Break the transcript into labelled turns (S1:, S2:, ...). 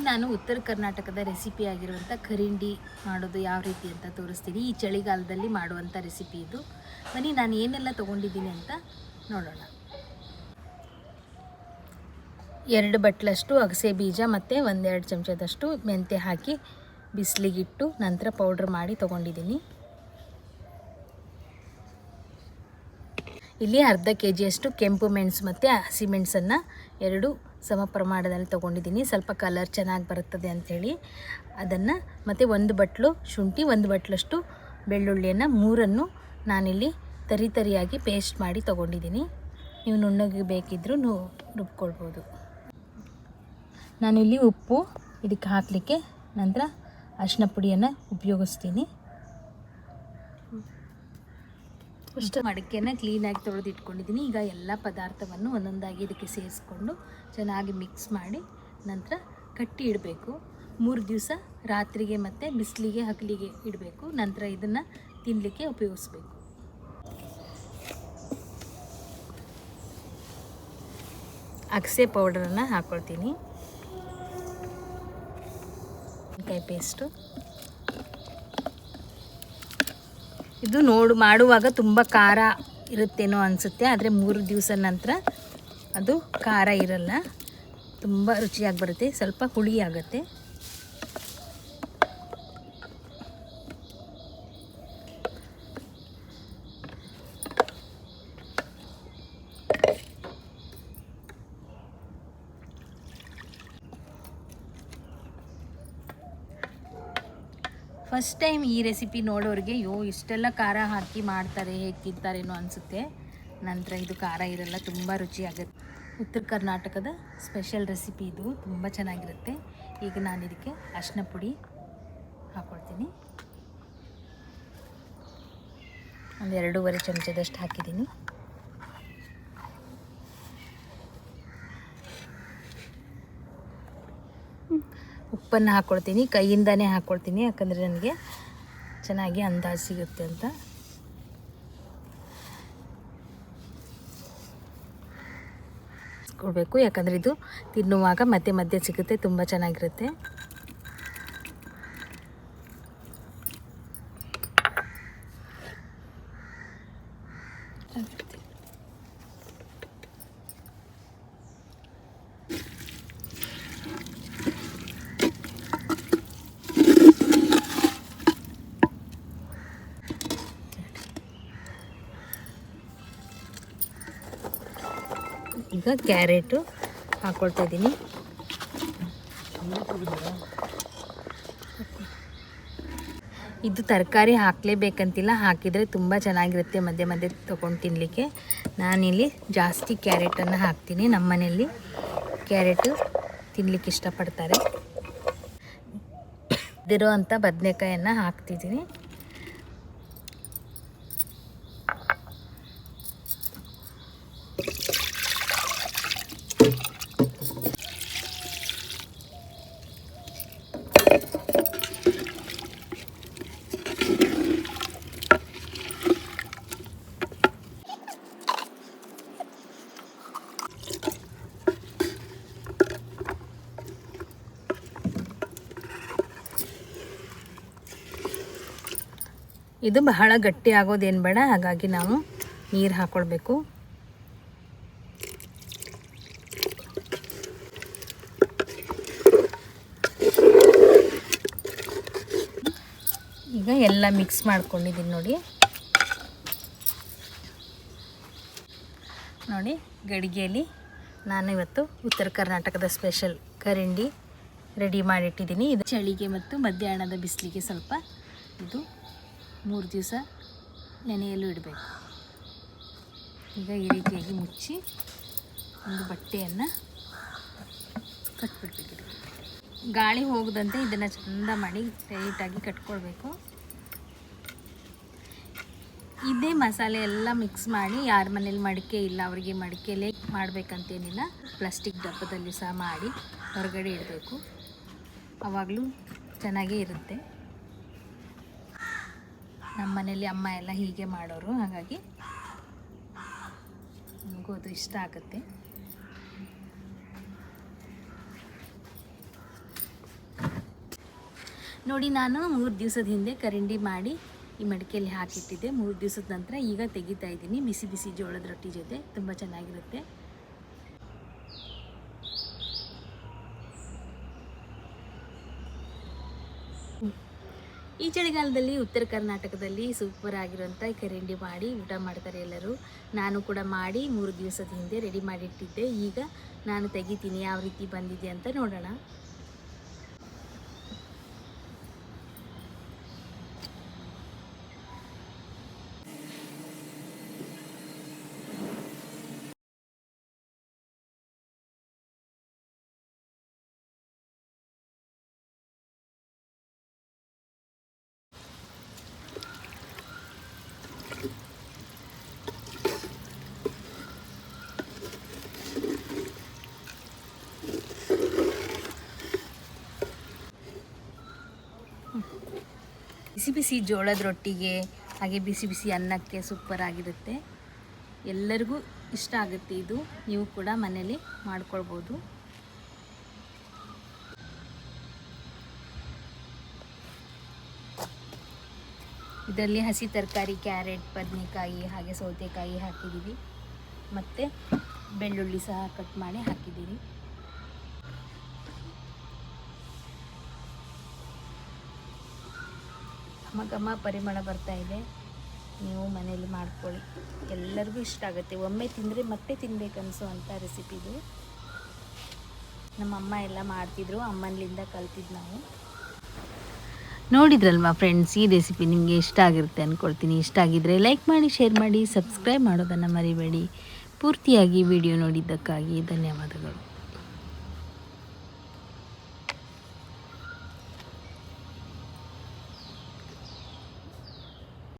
S1: ನಾನು ಉತ್ತರ ಕರ್ನಾಟಕದ ರೆಸಿಪಿ ಆಗಿರುವಂಥ ಖರಿಂಡಿ ಮಾಡೋದು ಯಾವ ರೀತಿ ಅಂತ ತೋರಿಸ್ತೀನಿ. ಈ ಚಳಿಗಾಲದಲ್ಲಿ ಮಾಡುವಂಥ ರೆಸಿಪಿ ಇದು. ಬನ್ನಿ ನಾನು ಏನೆಲ್ಲ ತೊಗೊಂಡಿದ್ದೀನಿ ಅಂತ ನೋಡೋಣ. 2 ಬಟ್ಲಷ್ಟು ಅಗಸೆ ಬೀಜ ಮತ್ತು 1-2 ಚಮಚದಷ್ಟು ಮೆಂತ್ಯ ಹಾಕಿ ಬಿಸಿಲಿಗಿಟ್ಟು ನಂತರ ಪೌಡ್ರ್ ಮಾಡಿ ತೊಗೊಂಡಿದ್ದೀನಿ. ಇಲ್ಲಿ ಅರ್ಧ kg ಕೆಂಪು ಮೆಣಸು ಮತ್ತು ಹಸಿಮೆಣಸನ್ನು 2 ಸಮ ಪ್ರಮಾಣದಲ್ಲಿ ತೊಗೊಂಡಿದ್ದೀನಿ. ಸ್ವಲ್ಪ ಕಲರ್ ಚೆನ್ನಾಗಿ ಬರುತ್ತದೆ ಅಂಥೇಳಿ ಅದನ್ನು, ಮತ್ತು 1 ಬಟ್ಲು ಶುಂಠಿ, 1 ಬಟ್ಲಷ್ಟು ಬೆಳ್ಳುಳ್ಳಿಯನ್ನು 3 ನಾನಿಲ್ಲಿ ತರಿಯಾಗಿ ಪೇಸ್ಟ್ ಮಾಡಿ ತೊಗೊಂಡಿದ್ದೀನಿ. ನೀವು ನುಣ್ಣಗೆ ಬೇಕಿದ್ದರೂ ರುಬ್ಕೊಳ್ಬೋದು. ನಾನಿಲ್ಲಿ ಉಪ್ಪು ಇದಕ್ಕೆ ಹಾಕಲಿಕ್ಕೆ ನಂತರ ಅರಿಶಿನ ಪುಡಿಯನ್ನು ಉಪಯೋಗಿಸ್ತೀನಿ. ಫಸ್ಟ್ ಮಡಿಕೆನ ಕ್ಲೀನಾಗಿ ತೊಳೆದು ಇಟ್ಕೊಂಡಿದ್ದೀನಿ. ಈಗ ಎಲ್ಲ ಪದಾರ್ಥವನ್ನು ಒಂದೊಂದಾಗಿ ಇದಕ್ಕೆ ಸೇರಿಸ್ಕೊಂಡು ಚೆನ್ನಾಗಿ ಮಿಕ್ಸ್ ಮಾಡಿ ನಂತರ ಕಟ್ಟಿ ಇಡಬೇಕು. 3 ದಿವಸ ರಾತ್ರಿಗೆ ಮತ್ತು ಬಿಸಿಲಿಗೆ ಹಗಲಿಗೆ ಇಡಬೇಕು. ನಂತರ ಇದನ್ನು ತಿನ್ನಲಿಕ್ಕೆ ಉಪಯೋಗಿಸ್ಬೇಕು. ಅಗಸೆ ಪೌಡರನ್ನು ಹಾಕ್ಕೊಳ್ತೀನಿ. ಕಾಯಿ ಪೇಸ್ಟು ಇದು ಮಾಡುವಾಗ ತುಂಬ ಖಾರ ಇರುತ್ತೇನೋ ಅನಿಸುತ್ತೆ, ಆದರೆ 3 ದಿವಸ ನಂತರ ಅದು ಖಾರ ಇರಲ್ಲ, ತುಂಬ ರುಚಿಯಾಗಿ ಬರುತ್ತೆ. ಸ್ವಲ್ಪ ಹುಳಿ ಆಗುತ್ತೆ. ಫಸ್ಟ್ ಟೈಮ್ ಈ ರೆಸಿಪಿ ನೋಡೋರಿಗೆ ಇಷ್ಟೆಲ್ಲ ಖಾರ ಹಾಕಿ ಮಾಡ್ತಾರೆ, ಹೇಗೆ ತಿಂತಾರೇನೋ ಅನಿಸುತ್ತೆ. ನಂತರ ಇದು ಖಾರ ಇರಲ್ಲ, ತುಂಬ ರುಚಿಯಾಗುತ್ತೆ. ಉತ್ತರ ಕರ್ನಾಟಕದ ಸ್ಪೆಷಲ್ ರೆಸಿಪಿ ಇದು, ತುಂಬ ಚೆನ್ನಾಗಿರುತ್ತೆ. ಈಗ ನಾನು ಇದಕ್ಕೆ ಅರಿಶಿನ ಪುಡಿ ಹಾಕ್ಕೊಳ್ತೀನಿ. 2.5 ಚಮಚದಷ್ಟು ಹಾಕಿದ್ದೀನಿ. ಉಪ್ಪನ್ನು ಹಾಕ್ಕೊಳ್ತೀನಿ. ಕೈಯಿಂದನೇ ಹಾಕ್ಕೊಳ್ತೀನಿ, ಯಾಕಂದರೆ ನನಗೆ ಚೆನ್ನಾಗಿ ಅಂದಾಜು ಸಿಗುತ್ತೆ ಅಂತ. ಕೊಡಬೇಕು, ಯಾಕಂದರೆ ಇದು ತಿನ್ನುವಾಗ ಮಧ್ಯೆ ಸಿಗುತ್ತೆ, ತುಂಬ ಚೆನ್ನಾಗಿರುತ್ತೆ. ಈಗ ಕ್ಯಾರೆಟು ಹಾಕ್ಕೊಳ್ತಾ ಇದ್ದೀನಿ. ಇದು ತರಕಾರಿ ಹಾಕಲೇಬೇಕಂತಿಲ್ಲ, ಹಾಕಿದರೆ ತುಂಬ ಚೆನ್ನಾಗಿರುತ್ತೆ ಮಧ್ಯೆ ತೊಗೊಂಡು ತಿನ್ನಲಿಕ್ಕೆ. ನಾನಿಲ್ಲಿ ಜಾಸ್ತಿ ಕ್ಯಾರೆಟನ್ನು ಹಾಕ್ತೀನಿ. ನಮ್ಮ ಮನೆಯಲ್ಲಿ ಕ್ಯಾರೆಟು ತಿನ್ನಲಿಕ್ಕೆ ಇಷ್ಟಪಡ್ತಾರೆ. ಇದಿರೋ ಅಂಥ ಬದನೆಕಾಯನ್ನು ಹಾಕ್ತಿದ್ದೀನಿ. ಇದು ಬಹಳ ಗಟ್ಟಿ ಆಗೋದೇನು ಬೇಡ, ಹಾಗಾಗಿ ನಾವು ನೀರು ಹಾಕ್ಕೊಳ್ಬೇಕು. ಈಗ ಎಲ್ಲ ಮಿಕ್ಸ್ ಮಾಡ್ಕೊಂಡಿದ್ದೀನಿ ನೋಡಿ. ಗಡಿಗೆಯಲ್ಲಿ ನಾನು ಇವತ್ತು ಉತ್ತರ ಕರ್ನಾಟಕದ ಸ್ಪೆಷಲ್ ಖರಿಂಡಿ ರೆಡಿ ಮಾಡಿಟ್ಟಿದ್ದೀನಿ. ಇದು ಚಳಿಗೆ ಮತ್ತು ಮಧ್ಯಾಹ್ನದ ಬಿಸಿಲಿಗೆ ಸ್ವಲ್ಪ ಇದು 3 ದಿವಸ ನೆನೆಯಲು ಇಡಬೇಕು. ಈಗ ಈ ರೀತಿಯಾಗಿ ಮುಚ್ಚಿ ಒಂದು ಬಟ್ಟೆಯನ್ನು ಕಟ್ಬಿಡ್ಬೇಕು. ಗಾಳಿ ಹೋಗದಂತೆ ಇದನ್ನು ಚೆಂದ ಮಾಡಿ ಟೈಟಾಗಿ ಕಟ್ಕೊಳ್ಬೇಕು. ಇದೇ ಮಸಾಲೆ ಎಲ್ಲ ಮಿಕ್ಸ್ ಮಾಡಿ, ಯಾರ ಮನೇಲಿ ಮಡಿಕೆ ಇಲ್ಲ ಅವರಿಗೆ ಮಡಿಕೆಯಲ್ಲೇ ಮಾಡಬೇಕಂತೇನಿಲ್ಲ, ಪ್ಲಾಸ್ಟಿಕ್ ಡಬ್ಬದಲ್ಲಿ ಸಹ ಮಾಡಿ ಹೊರಗಡೆ ಇಡಬೇಕು. ಆವಾಗಲೂ ಚೆನ್ನಾಗೇ ಇರುತ್ತೆ. ನಮ್ಮ ಮನೇಲಿ ಅಮ್ಮ ಎಲ್ಲ ಹೀಗೆ ಮಾಡೋರು, ಹಾಗಾಗಿ ನನಗೂ ಅದು ಇಷ್ಟ ಆಗುತ್ತೆ. ನೋಡಿ, ನಾನು 3 ದಿವಸದ ಹಿಂದೆ ಕರಿಂಡಿ ಮಾಡಿ ಈ ಮಡಿಕೆಯಲ್ಲಿ ಹಾಕಿಟ್ಟಿದ್ದೆ. 3 ದಿವಸದ ನಂತರ ಈಗ ತೆಗಿತಾ ಇದ್ದೀನಿ. ಬಿಸಿ ಬಿಸಿ ಜೋಳದ ರೊಟ್ಟಿ ಜೊತೆ ತುಂಬ ಚೆನ್ನಾಗಿರುತ್ತೆ. ಈ ಚಳಿಗಾಲದಲ್ಲಿ ಉತ್ತರ ಕರ್ನಾಟಕದಲ್ಲಿ ಸೂಪರ್ ಆಗಿರೋಂಥ ಕರಿಂಡಿ ಮಾಡಿ ಊಟ ಮಾಡ್ತಾರೆ ಎಲ್ಲರೂ. ನಾನು ಕೂಡ ಮಾಡಿ 3 ದಿವಸದ ಹಿಂದೆ ರೆಡಿ ಮಾಡಿಟ್ಟಿದ್ದೆ. ಈಗ ನಾನು ತೆಗಿತೀನಿ, ಯಾವ ರೀತಿ ಬಂದಿದೆ ಅಂತ ನೋಡೋಣ. ಬಿಸಿ ಬಿಸಿ ಜೋಳದ ರೊಟ್ಟಿಗೆ ಹಾಗೆ ಬಿಸಿ ಬಿಸಿ ಅನ್ನಕ್ಕೆ ಸೂಪರ್ ಆಗಿರುತ್ತೆ. ಎಲ್ಲರಿಗೂ ಇಷ್ಟ ಆಗುತ್ತೆ ಇದು. ನೀವು ಕೂಡ ಮನೇಲಿ ಮಾಡ್ಕೊಳ್ಬೋದು. ಇದರಲ್ಲಿ ಹಸಿ ತರಕಾರಿ, ಕ್ಯಾರೆಟ್, ಬದನೆಕಾಯಿ ಹಾಗೆ ಸೌತೆಕಾಯಿ ಹಾಕಿದ್ದೀವಿ. ಮತ್ತು ಬೆಳ್ಳುಳ್ಳಿ ಸಹ ಕಟ್ ಮಾಡಿ ಹಾಕಿದ್ದೀವಿ. ಘಮ ಪರಿಮಳ ಬರ್ತಾ ಇದೆ. ನೀವು ಮನೇಲಿ ಮಾಡ್ಕೊಳ್ಳಿ, ಎಲ್ಲರಿಗೂ ಇಷ್ಟ ಆಗುತ್ತೆ. ಒಮ್ಮೆ ತಿಂದರೆ ಮತ್ತೆ ತಿನ್ನಬೇಕನ್ಸೋ ಅಂಥ ರೆಸಿಪಿದು. ನಮ್ಮಮ್ಮ ಎಲ್ಲ ಮಾಡ್ತಿದ್ರು, ಅಮ್ಮನಿಂದ ಕಲ್ತಿದ್ದು ನಾವು. ನೋಡಿದ್ರಲ್ವಾ ಫ್ರೆಂಡ್ಸ್, ಈ ರೆಸಿಪಿ ನಿಮಗೆ ಇಷ್ಟ ಆಗಿರುತ್ತೆ ಅಂದ್ಕೊಳ್ತೀನಿ. ಇಷ್ಟ ಆಗಿದ್ದರೆ ಲೈಕ್ ಮಾಡಿ, ಶೇರ್ ಮಾಡಿ, ಸಬ್ಸ್ಕ್ರೈಬ್ ಮಾಡೋದನ್ನು ಮರಿಬೇಡಿ. ಪೂರ್ತಿಯಾಗಿ ವಿಡಿಯೋ ನೋಡಿದ್ದಕ್ಕಾಗಿ ಧನ್ಯವಾದಗಳು.